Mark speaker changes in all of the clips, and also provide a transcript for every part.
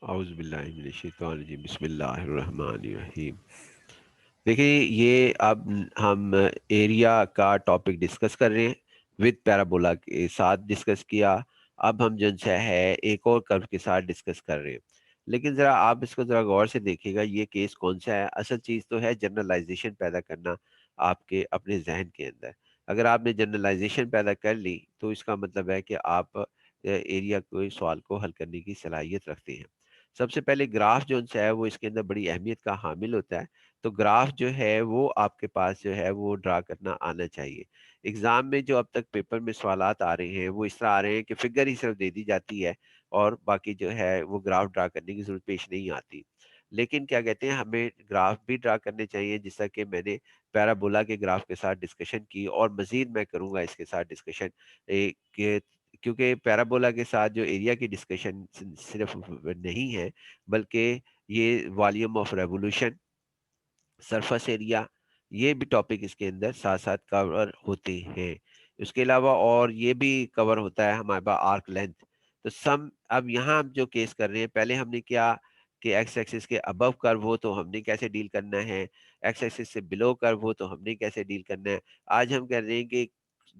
Speaker 1: औज़ुबिल्लाहि बिस्मिल्लाहिर्रहमानिर्रहीम। देखिए, ये अब हम एरिया का टॉपिक डिस्कस कर रहे हैं, विद पैराबोला के साथ डिस्कस किया। अब हम जो है एक और कर्व के साथ डिस्कस कर रहे हैं। लेकिन ज़रा आप इसको ज़रा गौर से देखिएगा, ये केस कौन सा है। असल चीज़ तो है जनरलाइजेशन पैदा करना आपके अपने जहन के अंदर। अगर आपने जनरलाइजेशन पैदा कर ली तो इसका मतलब है कि आप एरिया कोई सवाल को हल करने की सलाहियत रखते हैं। सबसे पहले ग्राफ जो है वो इसके अंदर बड़ी अहमियत का हामिल होता है। तो ग्राफ जो है वो आपके पास जो है वो ड्रा करना आना चाहिए। एग्ज़ाम में जो अब तक पेपर में सवालात आ रहे हैं वो इस तरह आ रहे हैं कि फिगर ही सिर्फ दे दी जाती है और बाकी जो है वो ग्राफ ड्रा करने की ज़रूरत पेश नहीं आती। लेकिन क्या कहते हैं, हमें ग्राफ भी ड्रा करने चाहिए, जैसा कि मैंने पैराबोला के ग्राफ के साथ डिस्कशन की और मज़ीद मैं करूँगा इसके साथ डिस्कशन कि क्योंकि पैराबोला के साथ जो एरिया की डिस्कशन सिर्फ नहीं है, बल्कि ये volume of revolution, surface area, ये भी टॉपिक इसके अंदर साथ साथ कवर होते हैं। उसके अलावा और ये भी कवर होता है हमारे पास आर्क लेंथ। तो सम अब यहाँ हम जो केस कर रहे हैं, पहले हमने क्या कि एक्स एक्सिस के अबव कर्व हो तो हमने कैसे डील करना है, एक्स एक्सिस से बिलो कर्व हो तो हमने कैसे डील करना है। आज हम कर रहे हैं कि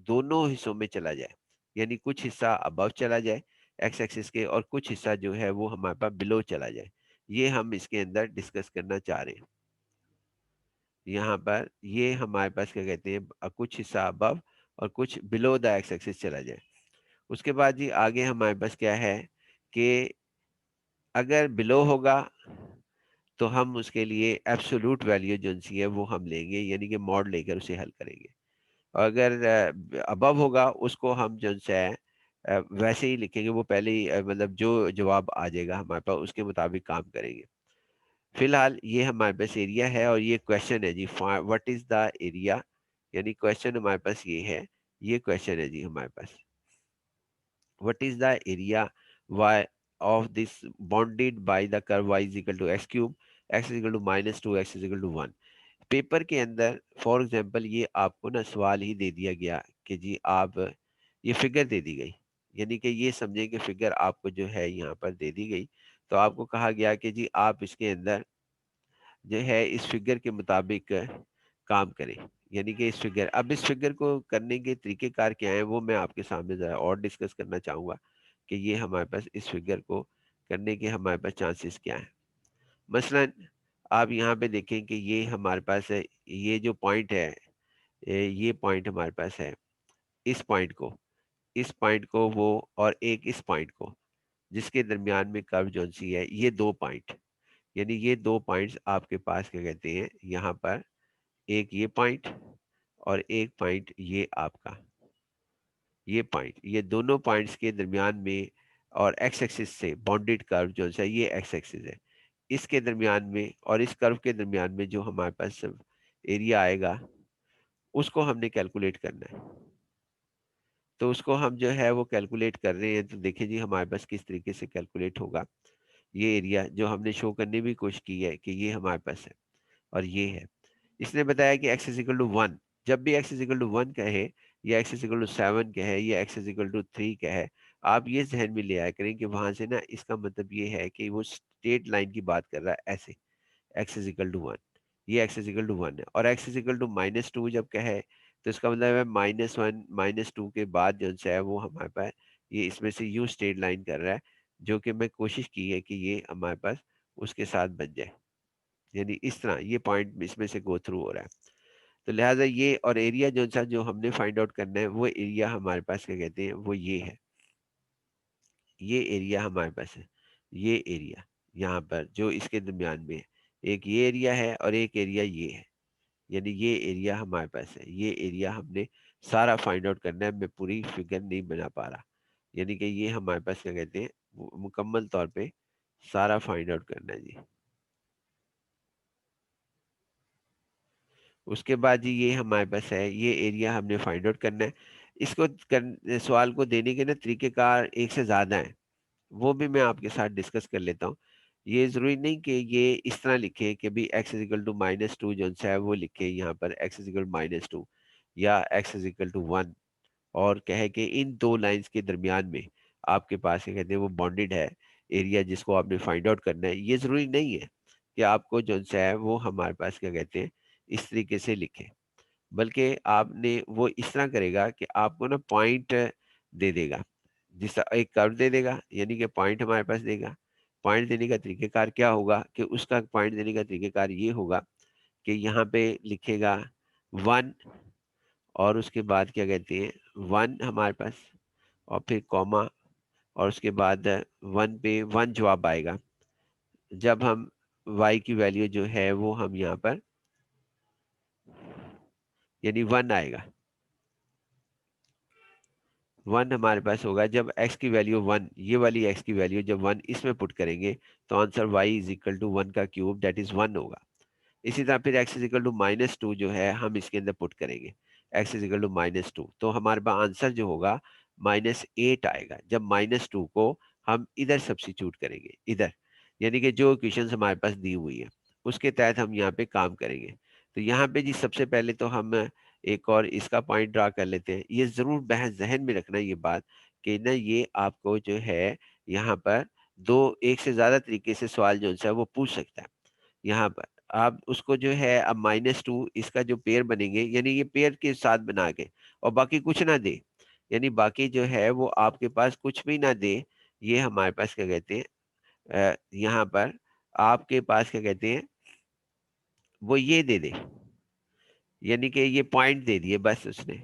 Speaker 1: दोनों हिस्सों में चला जाए, यानी कुछ हिस्सा अबव चला जाए एक्स एक्सिस के और कुछ हिस्सा जो है वो हमारे पास बिलो चला जाए। ये हम इसके अंदर डिस्कस करना चाह रहे हैं। यहाँ पर ये हमारे पास क्या कहते हैं, कुछ हिस्सा अबव और कुछ बिलो द एक्स एक्सिस चला जाए। उसके बाद जी आगे हमारे पास क्या है कि अगर बिलो होगा तो हम उसके लिए एब्सोल्यूट वैल्यू जो सी है वो हम लेंगे, यानी कि मॉड लेकर उसे हल करेंगे। और अगर अबव होगा उसको हम जो है वैसे ही लिखेंगे, वो पहले ही मतलब जो जवाब आ जाएगा हमारे पास उसके मुताबिक काम करेंगे। फिलहाल ये हमारे पास एरिया है और ये क्वेश्चन है जी, व्हाट इज द एरिया, यानी क्वेश्चन हमारे पास ये है। ये क्वेश्चन है जी हमारे पास, what is the area y of this bounded by the curve y is equal to x cube, x is equal to -2, x is equal to 1। Paper के अंदर फॉर एग्जांपल ये आपको ना सवाल ही दे दिया गया कि जी आप ये फिगर दे दी गई, यानी कि ये समझें कि फिगर आपको जो है यहाँ पर दे दी गई। तो आपको कहा गया कि जी आप इसके अंदर जो है इस फिगर के मुताबिक काम करें, यानी कि इस फिगर को करने के तरीकेकार क्या है वो मैं आपके सामने ज़रा और डिस्कस करना चाहूँगा कि ये हमारे पास इस फिगर को करने के हमारे पास चांसेस क्या हैं। मसलन आप यहाँ पे देखें कि ये हमारे पास है, ये जो पॉइंट है, ये पॉइंट हमारे पास है। इस पॉइंट को वो और एक इस पॉइंट को, जिसके दरमियान में कर्व जो सी है, ये दो पॉइंट, यानी ये दो पॉइंट्स आपके पास क्या कहते हैं यहाँ पर, एक ये पॉइंट और एक पॉइंट ये आपका, ये पॉइंट, ये दोनों पॉइंट्स के दरमियान में और एक्स एक्सिस से बाउंडेड कर्व जो है ये एक्स एक्सिस है, इसके दरमियान में और इस कर्व के दरमियान में जो हमारे पास एरिया आएगा उसको हमने कैलकुलेट करना है। तो उसको हम जो है वो कैलकुलेट कर रहे हैं, तो देखिए जी हमारे पास किस तरीके से कैलकुलेट होगा। ये एरिया जो हमने शो करने की कोशिश की है कि ये हमारे पास है और ये है। इसने बताया कि x इज इक्वल टू 1, जब भी x इज इक्वल टू 1 कहे या x इज इक्वल टू 7 कहे या x इज इक्वल टू 3 कहे, आप ये जहन में ले आया करें कि वहां से ना इसका मतलब ये है कि वो स्ट्रेट लाइन की बात कर रहा है ऐसे, x इज इक्वल टू 1, ये x इज इक्वल टू 1 है। और x इज इक्वल टू -2 जब कहे तो इसका मतलब है -1 -2 के बाद जो है वो हमारे पास ये इसमें से यू स्ट्रेट लाइन कर रहा है, जो कि मैं कोशिश की है कि ये हमारे पास उसके साथ बन जाए, यानी इस तरह ये पॉइंट इसमें से गो थ्रू हो रहा है। तो लिहाजा ये और एरिया जो सा जो हमने फाइंड आउट करना है वो एरिया हमारे पास क्या कहते हैं वो ये है। ये एरिया हमारे पास है, ये एरिया यहाँ पर जो इसके दरमियान में है, एक ये एरिया है और एक एरिया ये है, यानी ये एरिया हमारे पास है। ये एरिया हमने सारा फाइंड आउट करना है, मैं पूरी फिगर नहीं बना पा रहा, यानी कि ये हमारे पास क्या कहते हैं मुकम्मल तौर पे सारा फाइंड आउट करना है जी। उसके बाद जी ये हमारे पास है, ये एरिया हमने फाइंड आउट करना है। सवाल को देने के ना तरीकेकार एक से ज़्यादा हैं, वो भी मैं आपके साथ डिस्कस कर लेता हूँ। ये ज़रूरी नहीं कि ये इस तरह लिखे कि भी x इज इक्वल टू -2 जो है वो लिखे यहाँ पर x इज इक्वल -2 या x इज इक्वल टू 1 और कहे कि इन दो लाइंस के दरमियान में आपके पास क्या कहते हैं वो बॉन्डेड है। एरिया जिसको आपने फाइंड आउट करना है, ये ज़रूरी नहीं है कि आपको जो सा है वो हमारे पास क्या कहते हैं इस तरीके से लिखें, बल्कि आपने वो इस तरह करेगा कि आपको ना पॉइंट दे देगा, जिस एक कर्व दे देगा, यानी कि पॉइंट हमारे पास देगा। पॉइंट देने का तरीकेकार क्या होगा कि उसका पॉइंट देने का तरीकेकार ये होगा कि यहाँ पे लिखेगा 1, और उसके बाद क्या कहते हैं 1 हमारे पास, और फिर कॉमा, और उसके बाद 1 पे 1 जवाब आएगा जब हम y की वैल्यू जो है वो हम यहाँ पर, यानी 1 आएगा। 1 हमारे पास होगा जब x की वैल्यू 1, ये वाली x की वैल्यू जब 1 इसमें पुट करेंगे तो answer y is equal to 1 का क्यूब, दैट इज 1 होगा। इसी तरह फिर x इज इक्वल टू -2 जो है हम इसके अंदर पुट करेंगे, x इज इक्वल टू -2, तो हमारे पास आंसर जो होगा -8 आएगा जब -2 को हम इधर सब्स्टिट्यूट करेंगे, इधर, यानी कि जो इक्वेशन हमारे पास दी हुई है उसके तहत हम यहाँ पे काम करेंगे। तो यहाँ पे जी सबसे पहले तो हम एक और इसका पॉइंट ड्रा कर लेते हैं। ये जरूर बहस जहन में रखना ये बात कि ना ये आपको जो है यहाँ पर दो एक से ज्यादा तरीके से सवाल जो है वो पूछ सकता है। यहाँ पर आप उसको जो है अब -2 इसका जो पेयर बनेंगे, यानी ये पेयर के साथ बना के, और बाकी कुछ ना दे, यानी बाकी जो है वो आपके पास कुछ भी ना दे, ये हमारे पास क्या कहते हैं यहाँ पर आपके पास क्या कहते हैं वो ये दे दे, यानी कि ये पॉइंट दे दिए बस उसने,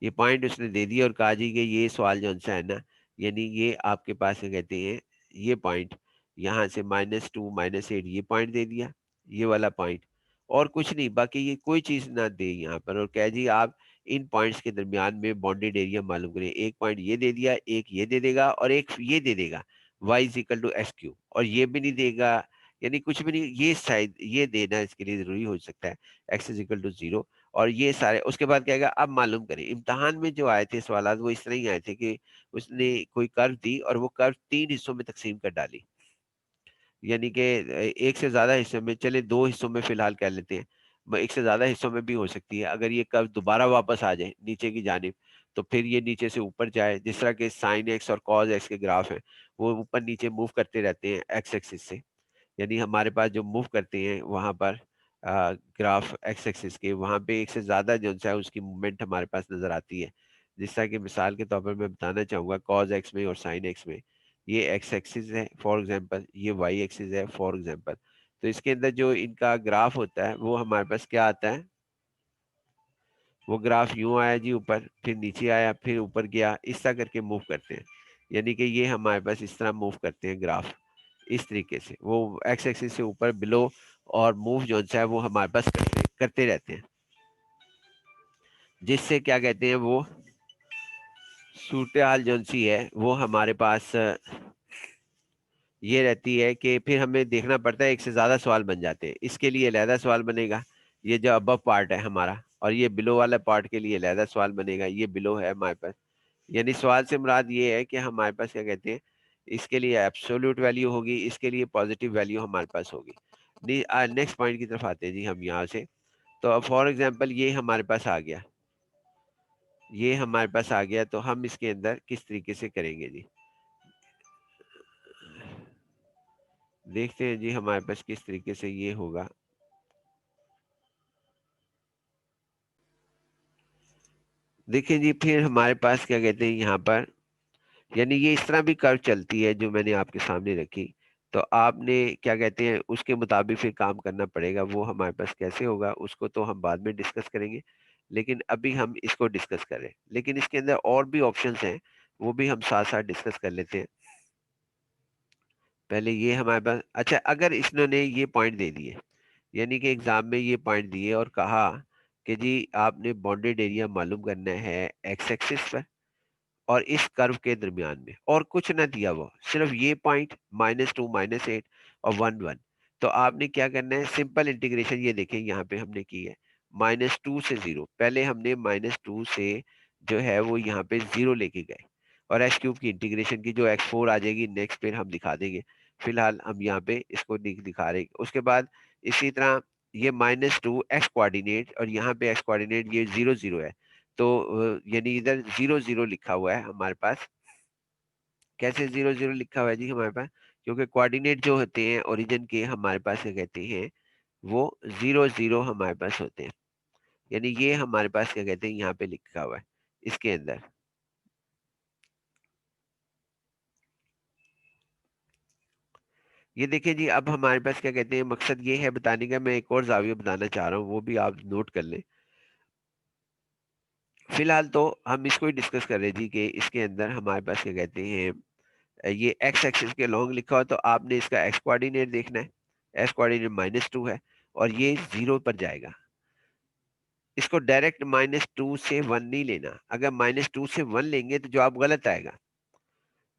Speaker 1: ये पॉइंट उसने दे दिया और कहा जी कि ये सवाल जो सा है ना, यानी ये आपके पास क्या कहते हैं ये पॉइंट, यहाँ से -2 -8 ये पॉइंट दे दिया, ये वाला पॉइंट, और कुछ नहीं, बाकी ये कोई चीज ना दे यहाँ पर, और कह जी आप इन पॉइंट्स के दरमियान में बाउंडेड एरिया मालूम करें। एक पॉइंट ये दे दिया, एक ये दे देगा, और एक ये दे देगा y is equal to S Q, और ये भी नहीं देगा, यानी कुछ भी नहीं, ये शायद ये देना इसके लिए जरूरी हो सकता है x इज इक्वल टू 0, और ये सारे उसके बाद क्या आएगा अब मालूम करें। इम्तहान में जो आए थे सवाल वो इस तरह ही आए थे कि उसने कोई कर्व दी और वो कर्व 3 हिस्सों में तकसीम कर डाली, यानी कि एक से ज्यादा हिस्से में, चले 2 हिस्सों में फिलहाल कह लेते हैं, एक से ज्यादा हिस्सों में भी हो सकती है। अगर ये कर्व दोबारा वापस आ जाए नीचे की जानिब तो फिर ये नीचे से ऊपर जाए, जिस तरह के साइन एक्स और कॉज एक्स के ग्राफ हैं वो ऊपर नीचे मूव करते रहते हैं एक्स एक्सिस से, यानी हमारे पास जो मूव करते हैं वहां पर ग्राफ एक्स एक्सिस के वहां पे एक से ज्यादा जो है उसकी मूवमेंट हमारे पास नजर आती है। जिस तरह की मिसाल के तौर पर मैं बताना चाहूंगा कॉज एक्स में और साइन एक्स में, ये एक्स एक्सिस है फॉर एग्जांपल, ये वाई एक्सिस है फॉर एग्जांपल, तो इसके अंदर जो इनका ग्राफ होता है वो हमारे पास क्या आता है, वो ग्राफ यूं आया जी ऊपर, फिर नीचे आया, फिर ऊपर गया, इस तरह करके मूव करते हैं, यानी कि ये हमारे पास इस तरह मूव करते हैं ग्राफ, इस तरीके से वो एक्स एक्सिस से ऊपर बिलो, और मूव जो है वो हमारे पास करते रहते हैं, जिससे क्या कहते हैं वो सूरत हाल जो सी है वो हमारे पास ये रहती है कि फिर हमें देखना पड़ता है, एक से ज्यादा सवाल बन जाते हैं, इसके लिए अलहदा सवाल बनेगा, ये जो अबव पार्ट है हमारा, और ये बिलो वाला पार्ट के लिए अलहदा सवाल बनेगा, ये बिलो है हमारे पास। यानी सवाल से मुराद ये है कि हमारे पास क्या कहते हैं इसके लिए एब्सोल्यूट वैल्यू होगी, इसके लिए पॉजिटिव वैल्यू हमारे पास होगी। नेक्स्ट पॉइंट की तरफ आते हैं जी हम यहाँ से। तो फॉर एग्जांपल ये हमारे पास आ गया, ये हमारे पास आ गया, तो हम इसके अंदर किस तरीके से करेंगे जी, देखते हैं जी हमारे पास किस तरीके से ये होगा। देखिए जी फिर हमारे पास क्या कहते हैं यहाँ पर, यानी ये इस तरह भी कर्व चलती है जो मैंने आपके सामने रखी, तो आपने क्या कहते हैं उसके मुताबिक फिर काम करना पड़ेगा। वो हमारे पास कैसे होगा उसको तो हम बाद में डिस्कस करेंगे, लेकिन अभी हम इसको डिस्कस करें, लेकिन इसके अंदर और भी ऑप्शंस हैं वो भी हम साथ साथ डिस्कस कर लेते हैं। पहले ये हमारे पास, अच्छा अगर इन्होंने ये पॉइंट दे दिए, यानी कि एग्जाम में ये पॉइंट दिए और कहा कि जी आपने बॉन्डेड एरिया मालूम करना है एक्स एक्सिस पर और इस कर्व के दरमियान में, और कुछ ना दिया, वो सिर्फ ये पॉइंट -2 -8 और 1 1, तो आपने क्या करना है सिंपल इंटीग्रेशन, ये देखें यहाँ पे हमने की है -2 से 0, पहले हमने -2 से जो है वो यहाँ पे 0 लेके गए, और एक्स क्यूब की इंटीग्रेशन की जो x4 आ जाएगी नेक्स्ट फिर हम दिखा देंगे, फिलहाल हम यहाँ पे इसको दिखा रहे हैं। उसके बाद इसी तरह ये -2 एक्स कोऑर्डिनेट, और यहाँ पे एक्स कोऑर्डिनेट ये 0 0 है, तो यानी इधर 0 0 लिखा हुआ है हमारे पास कैसे 0 0 लिखा हुआ है जी हमारे पास? क्योंकि कोऑर्डिनेट जो होते हैं ओरिजिन के हमारे पास क्या कहते हैं, वो 0 0 हमारे पास होते हैं। यानी ये हमारे पास क्या कहते हैं यहाँ पे लिखा हुआ है इसके अंदर। ये देखिए जी, अब हमारे पास क्या कहते हैं, मकसद ये है बताने का, मैं एक और जाविया बताना चाह रहा हूँ, वो भी आप नोट कर लें। फिलहाल तो हम इसको ही डिस्कस कर रहे हैं जी कि इसके अंदर हमारे पास क्या कहते हैं, ये एक्स एक्सिस के लॉन्ग लिखा हो तो आपने इसका एक्स कोऑर्डिनेट देखना है। एक्स कोऑर्डिनेट -2 है और ये 0 पर जाएगा। इसको डायरेक्ट -2 से 1 नहीं लेना। अगर -2 से 1 लेंगे तो जवाब गलत आएगा।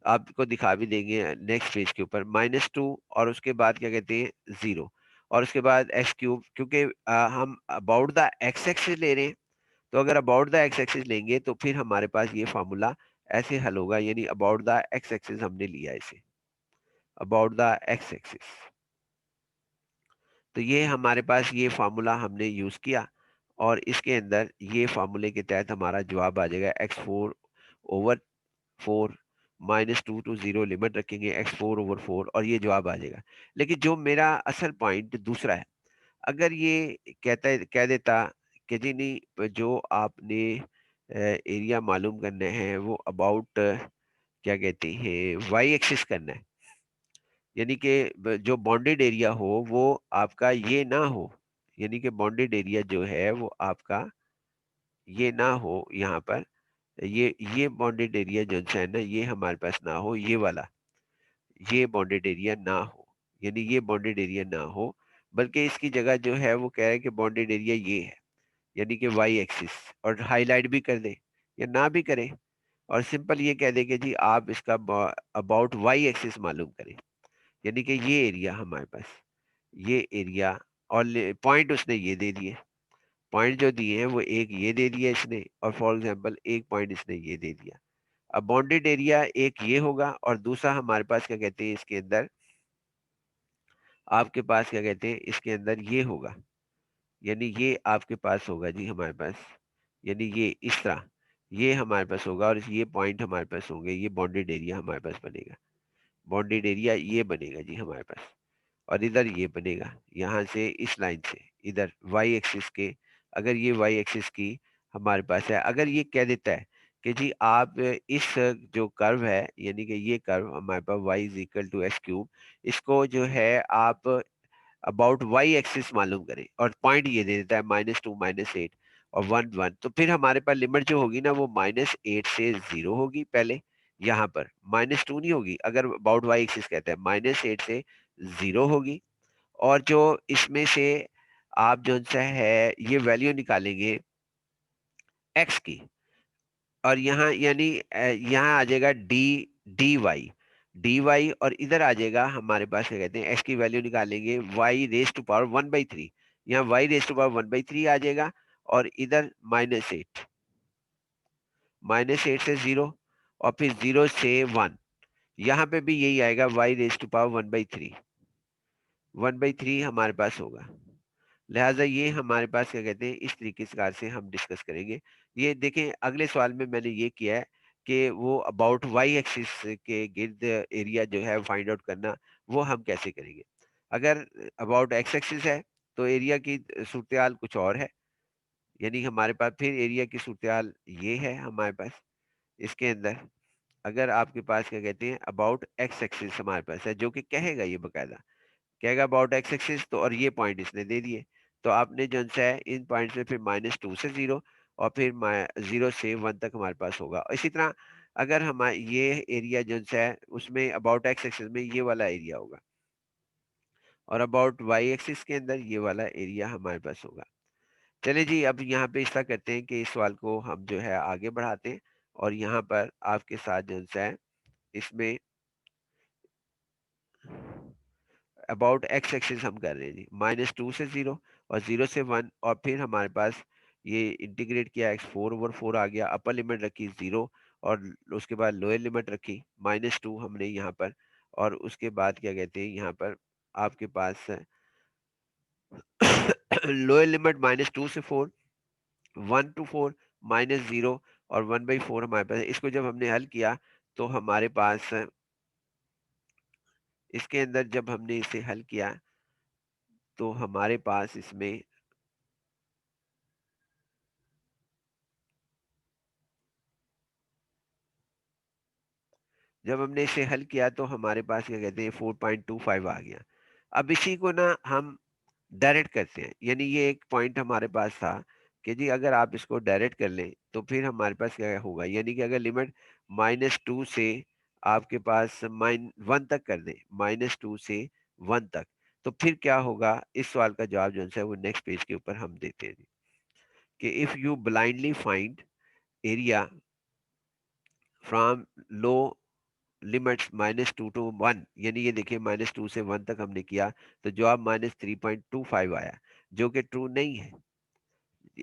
Speaker 1: आपको दिखा भी देंगे नेक्स्ट पेज के ऊपर। -2 और उसके बाद क्या कहते हैं 0 और उसके बाद एक्स क्यूब, क्योंकि हम अबाउट द एक्स एक्सिस ले रहे हैं। तो अगर अबाउट द एक्स एक्सिस लेंगे तो फिर हमारे पास ये फार्मूला ऐसे हल होगा, यानी अबाउट द एक्स एक्सिस हमने लिया इसे, अबाउट द एक्स एक्सिस। तो ये हमारे पास ये फार्मूला हमने यूज किया और इसके अंदर ये फार्मूले के तहत हमारा जवाब आ जाएगा x4/4 -2 to 0 लिमिट रखेंगे x4/4 और ये जवाब आ जाएगा। लेकिन जो मेरा असल पॉइंट दूसरा है, अगर ये कह देता कि जी नहीं, जो आपने एरिया मालूम करना है वो अबाउट क्या कहते हैं वाई एक्सिस करना है, यानी कि जो बॉन्डेड एरिया हो वो आपका ये ना हो, यानी कि बॉन्डेड एरिया जो है वो आपका ये ना हो यहाँ पर, ये बॉन्डेड एरिया जो है ना ये हमारे पास ना हो, ये वाला ये बॉन्डेड एरिया ना हो, यानी ये बॉन्डेड एरिया ना हो, बल्कि इसकी जगह जो है वो कह रहा है कि बॉन्डेड एरिया ये है, यानी कि वाई एक्सिस। और हाईलाइट भी कर दे या ना भी करें और सिंपल ये कह दे कि जी आप इसका अबाउट वाई एक्सिस मालूम करें, यानी कि ये एरिया हमारे पास, ये एरिया, और पॉइंट उसने ये दे दिए। पॉइंट जो दिए हैं वो एक ये दे दिया इसने, और फॉर एग्जांपल एक पॉइंट इसने ये दे दिया। अब बॉन्डेड एरिया एक ये होगा और दूसरा हमारे पास क्या कहते हैं इसके अंदर, आपके पास क्या कहते हैं इसके अंदर ये होगा, यानी ये आपके पास होगा जी हमारे पास, यानी ये इस तरह ये हमारे पास होगा और ये पॉइंट हमारे पास होंगे, ये बॉन्डेड एरिया हमारे पास बनेगा। बॉन्डेड एरिया ये बनेगा जी हमारे पास, और इधर ये बनेगा यहाँ से इस लाइन से इधर वाई एक्सिस के। अगर ये वाई एक्सिस की हमारे पास है, अगर ये कह देता है कि जी आप इस जो कर्व है, यानी कि ये कर्व हमारे पास y is equal to x cube, इसको जो है आप अबाउट वाई एक्सिस मालूम करें, और पॉइंट ये दे देता है -2 -8 और 1 1, तो फिर हमारे पास लिमिट जो होगी ना वो -8 से 0 होगी पहले, यहाँ पर -2 नहीं होगी। अगर अबाउट वाई एक्सिस कहता है -8 से 0 होगी, और जो इसमें से आप जो सा है ये वैल्यू निकालेंगे एक्स की, और यहाँ यानी यहाँ आ जाएगा डी वाई, और इधर आ जाएगा हमारे पास क्या कहते हैं एक्स की वैल्यू निकालेंगे y⁻⁻⁻⁻⁻, यहाँ y⁻⁻⁻⁻ आ जाएगा, और इधर -8, -8 से 0 और फिर 0 से 1, यहाँ पे भी यही आएगा y⁻⁻1/3, 1/3 हमारे पास होगा। लिहाजा ये हमारे पास क्या कहते हैं इस तरीके से कार से हम डिस्कस करेंगे। ये देखें अगले सवाल में मैंने ये किया है कि वो अबाउट वाई एक्सिस के गिर्द एरिया जो है फाइंड आउट करना, वो हम कैसे करेंगे। अगर अबाउट एक्स एक्सिस है तो एरिया की सूरत हाल कुछ और है, यानी हमारे पास फिर एरिया की सूरत हाल ये है हमारे पास इसके अंदर। अगर आपके पास क्या कहते हैं अबाउट एक्स एक्सिस हमारे पास है, जो कि कहेगा ये बकायदा कहेगा अबाउट एक्स एक्सिस, तो और ये पॉइंट इसने दे दिए, तो आपने जो सा है इन पॉइंट से फिर -2 से 0 और फिर 0 से 1 तक हमारे पास होगा। इसी तरह अगर हम ये एरिया जो सा है उसमें अबाउट एक्स एक्सिस में ये वाला एरिया होगा, और अबाउट वाई एक्सिस के अंदर ये वाला एरिया हमारे पास होगा। चले जी, अब यहाँ पे ऐसा करते हैं कि इस सवाल को हम जो है आगे बढ़ाते हैं, और यहाँ पर आपके साथ जो सा है इसमें अबाउट एक्स एक्सिस हम कर रहे हैं जी -2 से 0 और 0 से 1, और फिर हमारे पास ये इंटीग्रेट किया x4/4 आ गया, अपर लिमिट रखी 0 और उसके बाद लोअर लिमिट रखी -2 हमने यहाँ पर, और उसके बाद क्या कहते हैं यहाँ पर आपके पास लोअर लिमिट -2 से 4, 1 to 4 -0 और 1/4 हमारे पास है। इसको जब हमने हल किया तो हमारे पास इसके अंदर जब हमने इसे हल किया तो हमारे पास इसमें जब हमने इसे हल किया तो हमारे पास क्या कहते हैं 4.25 आ गया। अब इसी को ना हम डायरेक्ट करते हैं, यानी ये एक पॉइंट हमारे पास था कि जी अगर आप इसको डायरेक्ट कर लें तो फिर हमारे पास क्या होगा, यानी कि अगर लिमिट -2 से आपके पास -1 तक कर दें, -2 से 1 तक, तो फिर क्या होगा, इस सवाल का जवाब जो है वो नेक्स्ट पेज के ऊपर हम देते हैं जी, कि if you blindly find area from low limits -2 to 1, यानी ये देखिए -2 से 1 तक हमने किया तो जवाब -3.25 आया, जो कि ट्रू नहीं है।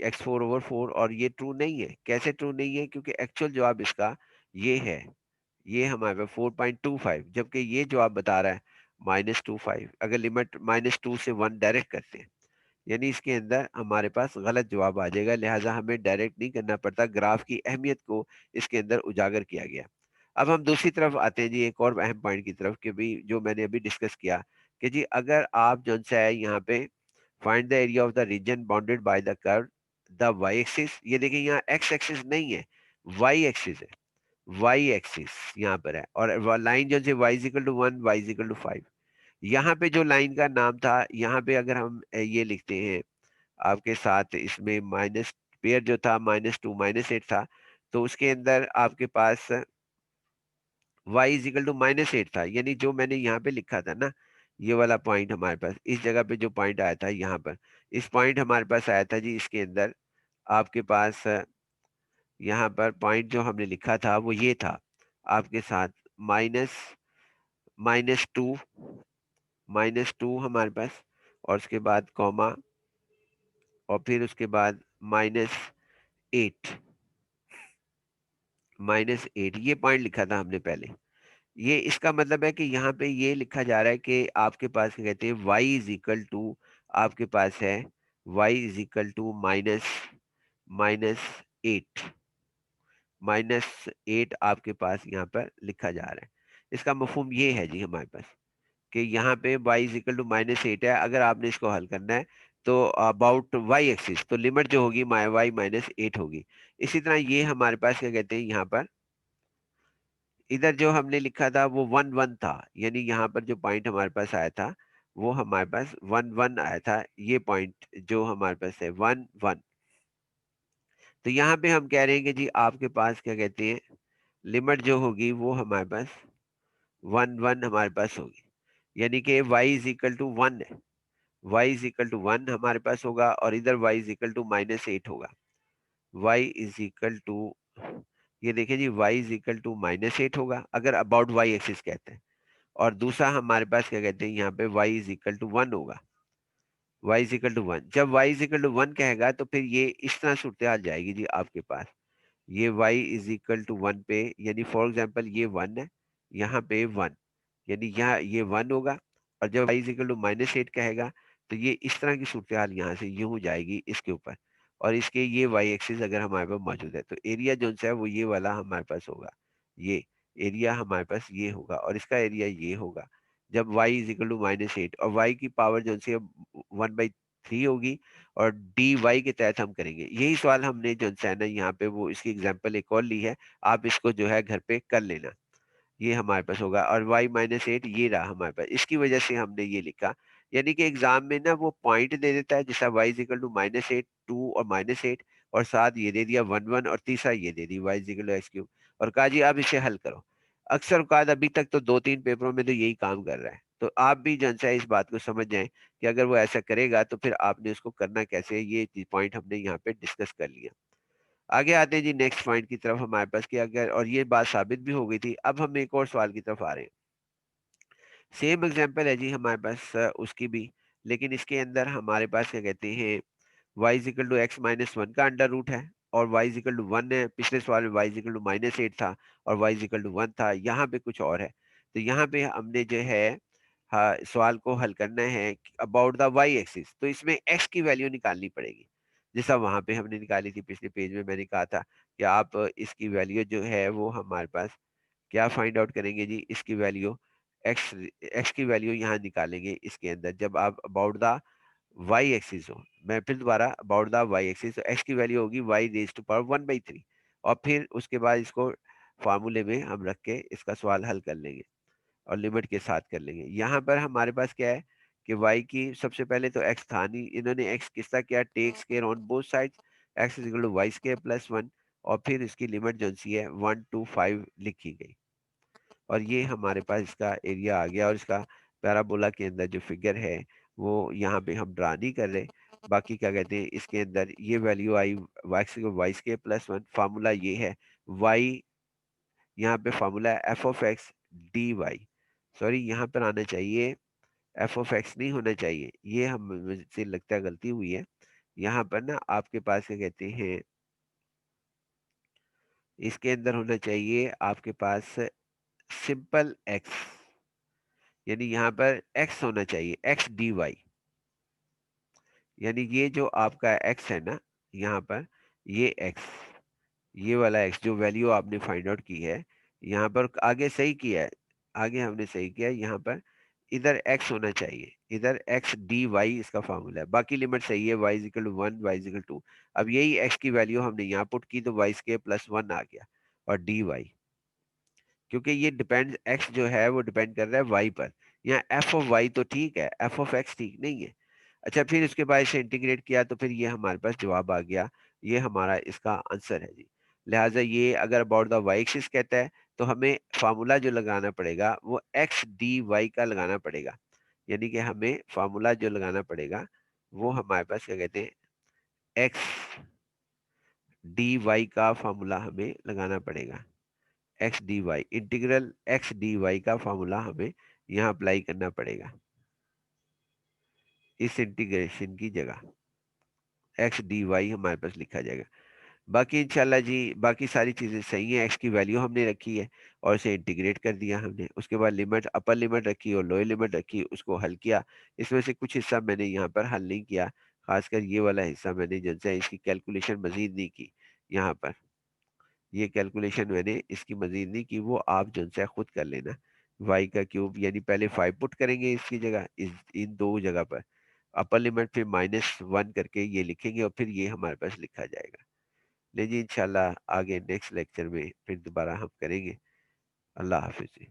Speaker 1: x4/4 और ये ट्रू नहीं है। कैसे ट्रू नहीं है? क्योंकि एक्चुअल जवाब इसका ये है, ये हमारे पास 4.25, जबकि ये जवाब बता रहा है -25। अगर लिमिट -2 से 1 डायरेक्ट करते हैं, यानी इसके अंदर हमारे पास गलत जवाब आ जाएगा, लिहाजा हमें डायरेक्ट नहीं करना पड़ता। ग्राफ की अहमियत को इसके अंदर उजागर किया गया। अब हम दूसरी तरफ आते हैं जी, एक और अहम पॉइंट की तरफ, कि भी जो मैंने अभी डिस्कस किया कि जी अगर आप जो सा है यहाँ पे find the area of the region bounded by the curve the Y axis, ये देखिए यहाँ एक्स एक्सिस नहीं है, वाई एक्सिस है, वाई एक्सिस यहाँ पर है, और लाइन जो है Y equal to 1, Y equal to 5। यहाँ पे जो लाइन का नाम था, यहाँ पे अगर हम ये लिखते हैं आपके साथ, इसमें माइनस पेयर जो था -2 -8 था, तो उसके अंदर आपके पास y इज इक्वल टू -8 था, यानी जो मैंने यहाँ पे लिखा था ना, ये वाला पॉइंट हमारे पास इस जगह पे जो पॉइंट आया था यहाँ पर, इस पॉइंट हमारे पास आया था जी, इसके अंदर आपके पास यहाँ पर पॉइंट जो हमने लिखा था वो ये था आपके साथ, माइनस -2, -2 हमारे पास, और उसके बाद कॉमा, और फिर उसके बाद -8, -8 ये पॉइंट लिखा था हमने पहले। ये इसका मतलब है कि यहाँ पे ये लिखा जा रहा है कि आपके पास क्या कहते हैं, y इज इक्वल टू, आपके पास है y is equal to minus minus eight, -8 आपके पास यहाँ पर लिखा जा रहा है। इसका मफहूम ये है जी हमारे पास कि यहाँ पे y इज इक्वल टू -8 है। अगर आपने इसको हल करना है तो अबाउट y एक्सिस, तो लिमिट जो होगी y -8 होगी। इसी तरह ये हमारे पास क्या कहते हैं, यहाँ पर इधर जो हमने लिखा था वो 1 1 था, यानी यहाँ पर जो पॉइंट हमारे पास आया था वो हमारे पास 1 1 आया था। ये पॉइंट जो हमारे पास है 1 1, तो यहाँ पे हम कह रहे हैं कि जी आपके पास क्या कहते हैं, लिमिट जो होगी वो हमारे पास 1 1 हमारे पास होगी, यानी कि y इज इक्वल टू 1 है, y इज इक्वल टू 1 हमारे पास होगा, और इधर y इज इक्वल टू -8 होगा। y इज इक्वल टू, ये देखिए जी y इज इक्वल टू -8 होगा अगर अबाउट y एक्सिस कहते हैं, और दूसरा हमारे पास क्या कहते हैं, यहाँ पे y इज इक्वल टू 1 होगा। y इज इक्वल टू 1, जब y इज इक्वल टू 1 कहेगा तो फिर ये इस तरह सूरत हाल जाएगी जी आपके पास, ये y इज इक्वल टू 1 पे, यानी फॉर एग्जांपल ये 1 है, यहाँ पे 1, यानी यहाँ ये 1 होगा, और जब y इज इक्वल टू -8 कहेगा तो ये इस तरह की सूरत हाल यहाँ से यूं हो जाएगी इसके ऊपर, और इसके ये y एक्सिस अगर हमारे पास मौजूद है तो एरिया जो है वो ये वाला हमारे पास होगा, ये एरिया हमारे पास ये होगा, और इसका एरिया ये होगा जब y इज इक्वल टू -8, और y की पावर जो है 1/3 होगी, और डी वाई के तहत हम करेंगे। यही सवाल हमने जो है ना यहाँ पे वो इसकी एग्जांपल एक और ली है, आप इसको जो है घर पे कर लेना। ये हमारे पास होगा, और y-8 ये रहा हमारे पास, इसकी वजह से हमने ये लिखा, यानी कि एग्जाम में ना वो पॉइंट दे देता है जैसा y इज इक्वल टू -8, 2 और -8, और साथ ये दे दिया 1 1, और तीसरा ये दे दी y is equal to x3, और कहा जी आप इसे हल करो। अक्सर औकात अभी तक तो 2 3 पेपरों में तो यही काम कर रहा है, तो आप भी जो है इस बात को समझ जाएं कि अगर वो ऐसा करेगा तो फिर आपने उसको करना कैसे है, ये पॉइंट हमने यहाँ पे डिस्कस कर लिया। आगे आते हैं जी नेक्स्ट पॉइंट की तरफ हमारे पास, कि अगर, और ये बात साबित भी हो गई थी, अब हम एक और सवाल की तरफ आ रहे हैं। सेम एग्जांपल है जी हमारे पास उसकी भी, लेकिन इसके अंदर हमारे पास क्या कहते हैं, y is equal to x-1 का अंडर रूट है, और y इज इक्वल टू 1 है। पिछले सवाल में y इज इक्वल टू -8 था, और y इज इक्वल टू 1 था। यहाँ पे कुछ और है, तो यहाँ पे हमने जो है, हाँ, सवाल को हल करना है अबाउट द y एक्सिस, तो इसमें x की वैल्यू निकालनी पड़ेगी, जैसा वहां पे हमने निकाली थी पिछले पेज में। मैंने कहा था कि आप इसकी वैल्यू जो है वो हमारे पास क्या फाइंड आउट करेंगे जी, इसकी वैल्यू एक्स, एक्स की वैल्यू यहाँ निकालेंगे इसके अंदर। जब आप अबाउट द वाई एक्सिस हो, मैं फिर दोबारा अबाउट द वाई एक्सिस, तो एक्स की वैल्यू होगी वाई रेज टू पावर 1/3, और फिर उसके बाद इसको फार्मूले में हम रख के इसका सवाल हल कर लेंगे और लिमिट के साथ कर लेंगे। यहाँ पर हमारे पास क्या है कि y की, सबसे पहले तो x था नहीं, इन्होंने x किस तरह किया, takes care on both sides, x is equal to Y square plus 1, और फिर इसकी लिमिट जो सी है 1 to 5 लिखी गई, और ये हमारे पास इसका एरिया आ गया। और इसका पैराबोला के अंदर जो फिगर है वो यहाँ पे हम ड्रा नहीं कर रहे। बाकी क्या कहते हैं, इसके अंदर ये वैल्यू आई वाई स्क्वायर प्लस 1, फार्मूला ये है y, यहाँ पे फार्मूला है F of X D Y, sorry यहाँ पर आना चाहिए एफ ऑफ एक्स, नहीं होना चाहिए, ये हम मुझे लगता है गलती हुई है। यहाँ पर ना आपके पास क्या कहते हैं, इसके अंदर होना चाहिए आपके पास सिंपल एक्स, यानी यहाँ पर एक्स होना चाहिए, एक्स डी वाई, यानी ये जो आपका एक्स है ना यहाँ पर, ये एक्स, ये वाला एक्स जो वैल्यू आपने फाइंड आउट की है, यहाँ पर आगे सही किया है, आगे हमने सही किया है, यहाँ पर इधर एक्स होना चाहिए, इधर एक्स डी वाई इसका फार्मूला है, बाकी लिमिट सही है, Y is equal to 1, Y is equal to. अब यही एक्स की वैल्यू हमने यहाँ पुट की तो वाई स्क्वायर प्लस 1 आ गया, और डी वाई, क्योंकि ये डिपेंड, एक्स जो है वो डिपेंड कर रहा है वाई पर। यहाँ एफ ऑफ वाई तो ठीक है, एफ ऑफ एक्स ठीक नहीं है। अच्छा, फिर उसके बाद इसे इंटीग्रेट किया तो फिर ये हमारे पास जवाब आ गया, ये हमारा इसका आंसर है जी। लिहाजा ये अगर अबाउट द वाई एक्सिस कहता है तो हमें फार्मूला जो लगाना पड़ेगा वो एक्स डी वाई का लगाना पड़ेगा, यानी कि हमें फार्मूला जो लगाना पड़ेगा वो हमारे पास क्या कहते हैं, एक्स डी वाई का फार्मूला हमें लगाना पड़ेगा, X D Y, integral X D Y का फार्मूला हमें यहाँ अप्लाई करना पड़ेगा इस इंटीग्रेशन की जगह, एक्स डी वाई हमारे पास लिखा जाएगा। बाकी इंशाल्लाह जी बाकी सारी चीज़ें सही हैं, एक्स की वैल्यू हमने रखी है और इसे इंटीग्रेट कर दिया हमने, उसके बाद लिमिट, अपर लिमिट रखी और लोअर लिमिट रखी, उसको हल किया। इसमें से कुछ हिस्सा मैंने यहाँ पर हल नहीं किया, खासकर ये वाला हिस्सा मैंने जिनसे इसकी कैलकुलेशन मजीद नहीं की, यहाँ पर ये कैलकुलेशन मैंने इसकी मजीद नहीं की, वो आप जिनसे खुद कर लेना। वाई का क्यूब, यानी पहले 5 पुट करेंगे इसकी जगह, इन दो जगह पर अपर लिमिट, फिर -1 करके ये लिखेंगे और फिर ये हमारे पास लिखा जाएगा। ले जी इंशाल्लाह आगे नेक्स्ट लेक्चर में फिर दोबारा हम करेंगे। अल्लाह हाफिज़।